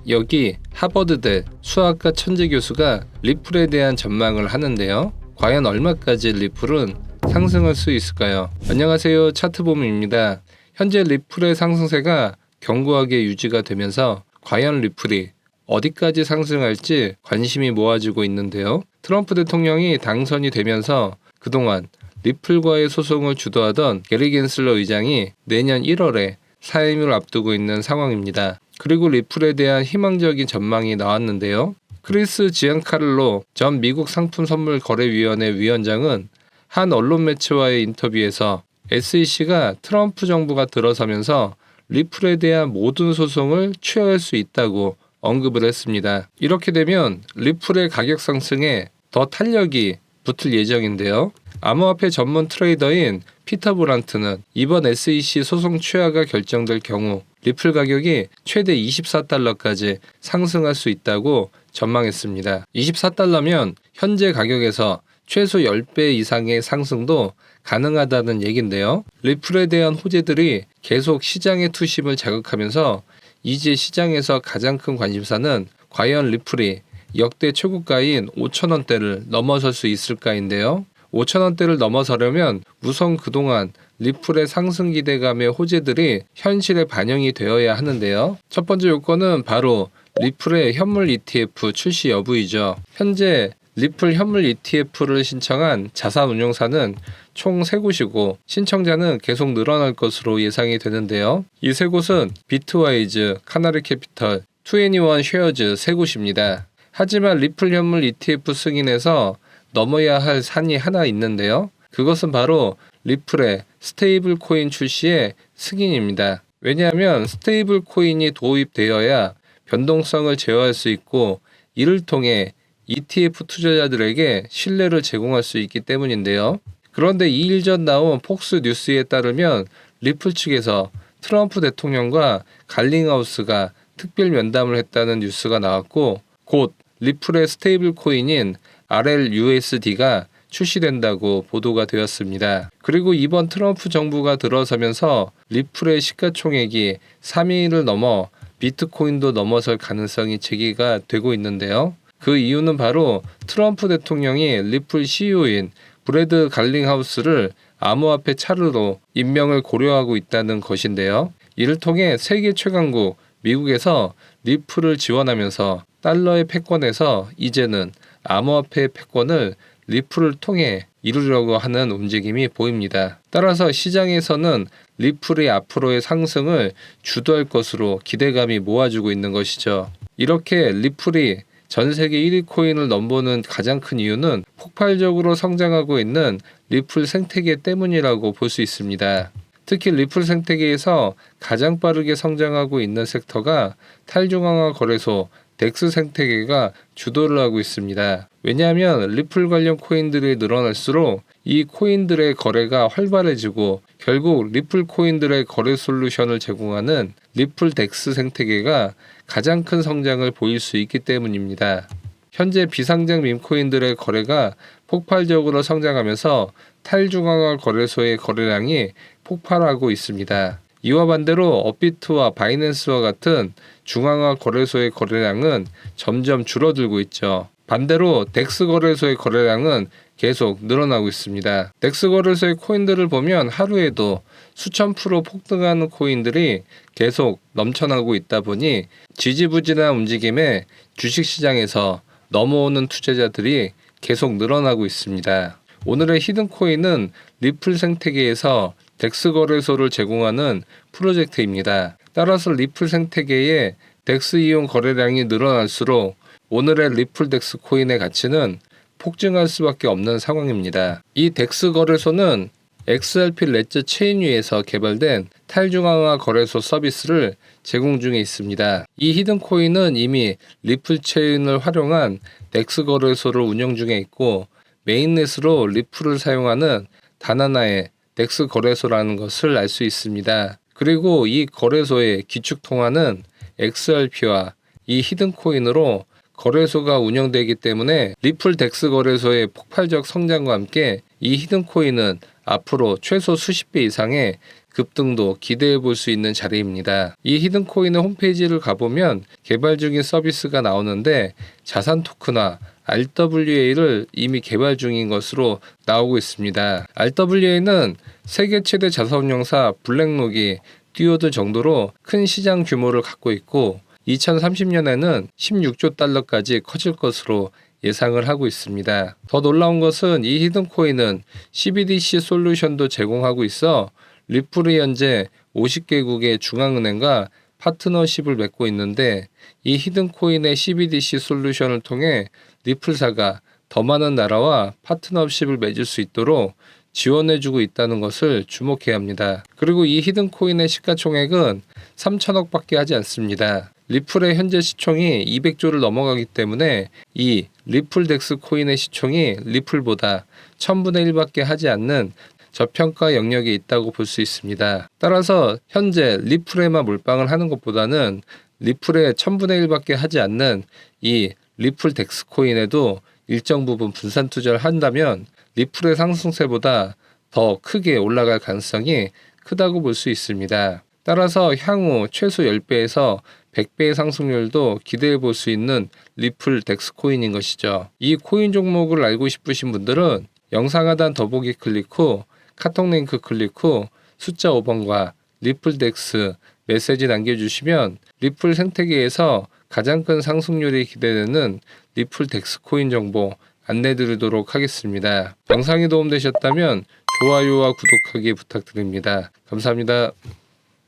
여기 하버드대 수학과 천재 교수가 리플에 대한 전망을 하는데요. 과연 얼마까지 리플은 상승할 수 있을까요? 안녕하세요, 차트봄입니다. 현재 리플의 상승세가 견고하게 유지가 되면서 과연 리플이 어디까지 상승할지 관심이 모아지고 있는데요. 트럼프 대통령이 당선이 되면서 그동안 리플과의 소송을 주도하던 게리 겐슬러 의장이 내년 1월에 사임을 앞두고 있는 상황입니다. 그리고 리플에 대한 희망적인 전망이 나왔는데요. 크리스 지안카를로 전 미국 상품선물거래위원회 위원장은 한 언론 매체와의 인터뷰에서 SEC가 트럼프 정부가 들어서면서 리플에 대한 모든 소송을 취하할 수 있다고 언급을 했습니다. 이렇게 되면 리플의 가격 상승에 더 탄력이 붙을 예정인데요. 암호화폐 전문 트레이더인 피터 브란트는 이번 SEC 소송 취하가 결정될 경우 리플 가격이 최대 24달러까지 상승할 수 있다고 전망했습니다. 24달러면 현재 가격에서 최소 10배 이상의 상승도 가능하다는 얘긴데요. 리플에 대한 호재들이 계속 시장의 투심을 자극하면서 이제 시장에서 가장 큰 관심사는 과연 리플이 역대 최고가인 5,000원대를 넘어설 수 있을까인데요. 5,000원대를 넘어서려면 우선 그동안 리플의 상승 기대감의 호재들이 현실에 반영이 되어야 하는데요. 첫 번째 요건은 바로 리플의 현물 ETF 출시 여부이죠. 현재 리플 현물 ETF를 신청한 자산운용사는 총 3곳이고 신청자는 계속 늘어날 것으로 예상이 되는데요. 이 3곳은 비트와이즈, 카나리캐피털, 2NE1 쉐어즈 3곳입니다. 하지만 리플 현물 ETF 승인에서 넘어야 할 산이 하나 있는데요. 그것은 바로 리플의 스테이블 코인 출시의 승인입니다. 왜냐하면 스테이블 코인이 도입되어야 변동성을 제어할 수 있고 이를 통해 ETF 투자자들에게 신뢰를 제공할 수 있기 때문인데요. 그런데 2일 전 나온 폭스 뉴스에 따르면 리플 측에서 트럼프 대통령과 갈링하우스가 특별 면담을 했다는 뉴스가 나왔고 곧 리플의 스테이블 코인인 RLUSD가 출시된다고 보도가 되었습니다. 그리고 이번 트럼프 정부가 들어서면서 리플의 시가총액이 3위를 넘어 비트코인도 넘어설 가능성이 제기가 되고 있는데요. 그 이유는 바로 트럼프 대통령이 리플 CEO인 브래드 갈링하우스를 암호화폐 차르로 임명을 고려하고 있다는 것인데요. 이를 통해 세계 최강국 미국에서 리플을 지원하면서 달러의 패권에서 이제는 암호화폐의 패권을 리플을 통해 이루려고 하는 움직임이 보입니다. 따라서 시장에서는 리플의 앞으로의 상승을 주도할 것으로 기대감이 모아지고 있는 것이죠. 이렇게 리플이 전 세계 1위 코인을 넘보는 가장 큰 이유는 폭발적으로 성장하고 있는 리플 생태계 때문이라고 볼 수 있습니다. 특히 리플 생태계에서 가장 빠르게 성장하고 있는 섹터가 탈중앙화 거래소 덱스 생태계가 주도를 하고 있습니다. 왜냐하면 리플 관련 코인들이 늘어날수록 이 코인들의 거래가 활발해지고 결국 리플 코인들의 거래 솔루션을 제공하는 리플 덱스 생태계가 가장 큰 성장을 보일 수 있기 때문입니다. 현재 비상장 밈코인들의 거래가 폭발적으로 성장하면서 탈중앙화 거래소의 거래량이 폭발하고 있습니다. 이와 반대로 업비트와 바이낸스와 같은 중앙화 거래소의 거래량은 점점 줄어들고 있죠. 반대로 덱스 거래소의 거래량은 계속 늘어나고 있습니다. 덱스 거래소의 코인들을 보면 하루에도 수천 프로 폭등하는 코인들이 계속 넘쳐나고 있다 보니 지지부진한 움직임에 주식시장에서 넘어오는 투자자들이 계속 늘어나고 있습니다. 오늘의 히든코인은 리플 생태계에서 덱스 거래소를 제공하는 프로젝트입니다. 따라서 리플 생태계에 덱스 이용 거래량이 늘어날수록 오늘의 리플 덱스 코인의 가치는 폭증할 수밖에 없는 상황입니다. 이 덱스 거래소는 XRP 레저 체인 위에서 개발된 탈중앙화 거래소 서비스를 제공 중에 있습니다. 이 히든코인은 이미 리플 체인을 활용한 덱스 거래소를 운영 중에 있고 메인넷으로 리플을 사용하는 단 하나의 덱스 거래소라는 것을 알 수 있습니다. 그리고 이 거래소의 기축 통화는 XRP와 이 히든코인으로 거래소가 운영되기 때문에 리플 덱스 거래소의 폭발적 성장과 함께 이 히든코인은 앞으로 최소 수십 배 이상의 급등도 기대해 볼 수 있는 자리입니다. 이 히든코인의 홈페이지를 가보면 개발 중인 서비스가 나오는데 자산 토큰화 RWA를 이미 개발 중인 것으로 나오고 있습니다. RWA는 세계 최대 자산운용사 블랙록이 뛰어들 정도로 큰 시장 규모를 갖고 있고 2030년에는 16조 달러까지 커질 것으로 예상을 하고 있습니다. 더 놀라운 것은 이 히든코인은 CBDC 솔루션도 제공하고 있어 리플이 현재 50개국의 중앙은행과 파트너십을 맺고 있는데 이 히든코인의 CBDC 솔루션을 통해 리플사가 더 많은 나라와 파트너십을 맺을 수 있도록 지원해주고 있다는 것을 주목해야 합니다. 그리고 이 히든코인의 시가총액은 3천억밖에 하지 않습니다. 리플의 현재 시총이 200조를 넘어가기 때문에 이 리플덱스 코인의 시총이 리플보다 1000분의 1밖에 하지 않는 저평가 영역에 있다고 볼 수 있습니다. 따라서 현재 리플에만 몰빵을 하는 것보다는 리플의 1000분의 1밖에 하지 않는 이 리플덱스 코인에도 일정 부분 분산 투자를 한다면 리플의 상승세보다 더 크게 올라갈 가능성이 크다고 볼 수 있습니다. 따라서 향후 최소 10배에서 100배의 상승률도 기대해 볼 수 있는 리플 덱스 코인인 것이죠. 이 코인 종목을 알고 싶으신 분들은 영상 하단 더보기 클릭 후 카톡 링크 클릭 후 숫자 5번과 리플 덱스 메시지 남겨주시면 리플 생태계에서 가장 큰 상승률이 기대되는 리플 덱스 코인 정보 안내드리도록 하겠습니다. 영상이 도움되셨다면 좋아요와 구독하기 부탁드립니다. 감사합니다.